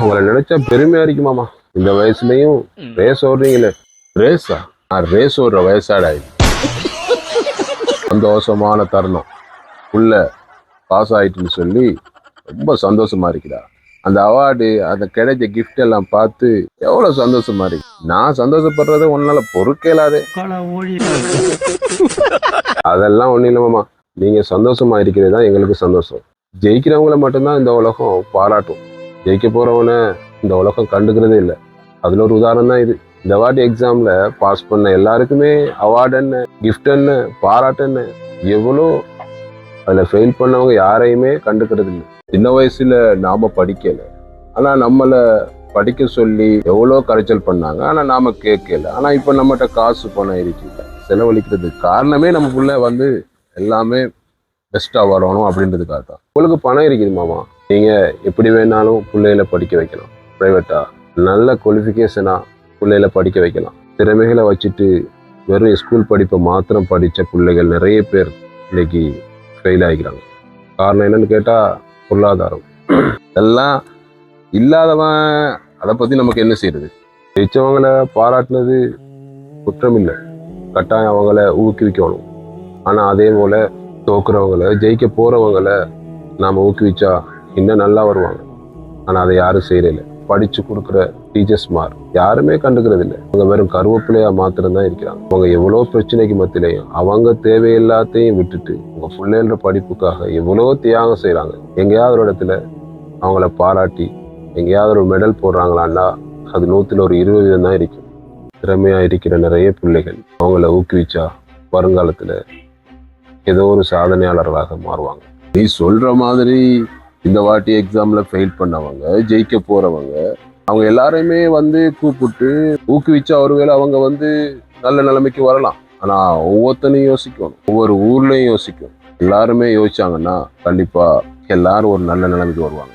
அவங்கள நினைச்சா பெருமையா இருக்குமாமா. இந்த வயசுலயும் ரேஸ் ஓடுறீங்களே. ரேஸா? ரேஸ் ஓடுற வயசாடா இது. சந்தோஷமான தருணம். உள்ள பாஸ் ஆயிட்டுன்னு சொல்லி ரொம்ப சந்தோஷமா இருக்கிறா. அந்த அவார்டு, அந்த கிடைச்ச கிஃப்ட் எல்லாம் பார்த்து எவ்வளவு சந்தோஷமா இருக்கு. நான் சந்தோஷப்படுறத உன்னால பொறுக்கலாதே. அதெல்லாம் ஒண்ணும் இல்லமாமா. நீங்க சந்தோஷமா இருக்கிறது தான் எங்களுக்கு சந்தோஷம். ஜெயிக்கிறவங்களை மட்டும்தான் இந்த உலகம் பாராட்டும். ஜெயிக்க போறவன இந்த உலகம் கண்டுக்கிறதே இல்லை. அதுல ஒரு உதாரணம் தான் இது. இந்த வாட்டி எக்ஸாம்ல பாஸ் பண்ண எல்லாருக்குமே அவார்டு என்ன, கிஃப்ட் என்ன, பாராட்டு என்ன, எவ்வளோ. அதுல ஃபெயில் பண்ணவங்க யாரையுமே கண்டுக்கிறது இல்லை. சின்ன வயசுல நாம படிக்கல, ஆனா நம்மள படிக்க சொல்லி எவ்வளோ கரைச்சல் பண்ணாங்க, ஆனா நாம கேட்கல. ஆனா இப்ப நம்மகிட்ட காசு பணம் இருக்கு, செலவழிக்கிறதுக்கு காரணமே நமக்குள்ள எல்லாமே பெஸ்டா வரணும் அப்படின்றதுக்காக தான். உங்களுக்கு பணம் இருக்குது மாமா, நீங்க எப்படி வேணாலும் பிள்ளைகளை படிக்க வைக்கலாம். பிரைவேட்டா நல்ல குவாலிஃபிகேஷனா பிள்ளைகளை படிக்க வைக்கலாம். திறமைகளை வச்சுட்டு வெறும் ஸ்கூல் படிப்பை மாத்திரம் படித்த பிள்ளைகள் நிறைய பேர் இன்னைக்கு ஃபெயில் ஆகிக்கிறாங்க. காரணம் என்னன்னு கேட்டா பொருளாதாரம். எல்லாம் இல்லாதவன் அதை பத்தி நமக்கு என்ன செய்யறது? ஜெயிச்சவங்களை பாராட்டினது குற்றம் இல்லை, கட்டாயம் அவங்கள ஊக்குவிக்கணும். ஆனா அதே போல தோக்குறவங்களை, ஜெயிக்க போறவங்களை நாம ஊக்குவிச்சா இன்னும் நல்லா வருவாங்க. ஆனா அதை யாரும் செய்யறதில்லை. படிச்சு கொடுக்குற டீச்சர்ஸ்மார் யாருமே கண்டுக்கிறது இல்லை. அவங்க வெறும் கருவேப்பிலையா மாத்திரம்தான் இருக்கிறாங்க. அவங்க எவ்வளோ பிரச்சனைக்கு மத்தியிலையும் அவங்க தேவையில்லாத்தையும் விட்டுட்டு உங்க பிள்ளைகள படிப்புக்காக எவ்வளோ தியாகம் செய்யறாங்க. எங்கேயாவது ஒரு இடத்துல அவங்கள பாராட்டி எங்கேயாவது ஒரு மெடல் போடுறாங்களான்னா அது 100% தான் இருக்கும். திறமையா இருக்கிற நிறைய பிள்ளைகள் அவங்கள ஊக்குவிச்சா வருங்காலத்துல ஏதோ ஒரு சாதனையாளர்களாக மாறுவாங்க. நீ சொல்ற மாதிரி இந்த வாட்டி எக்ஸாம்ல ஃபெயில் பண்ணவங்க, ஜெயிக்க போறவங்க, அவங்க எல்லாரையுமே கூப்பிட்டு ஊக்குவிச்சா ஒருவேளை அவங்க நல்ல நிலைமைக்கு வரலாம். ஆனா ஒவ்வொருத்தனையும் யோசிக்கணும், ஒவ்வொரு ஊர்லயும் யோசிக்கணும். எல்லாருமே யோசிச்சாங்கன்னா கண்டிப்பா எல்லாரும் ஒரு நல்ல நிலைமைக்கு வருவாங்க.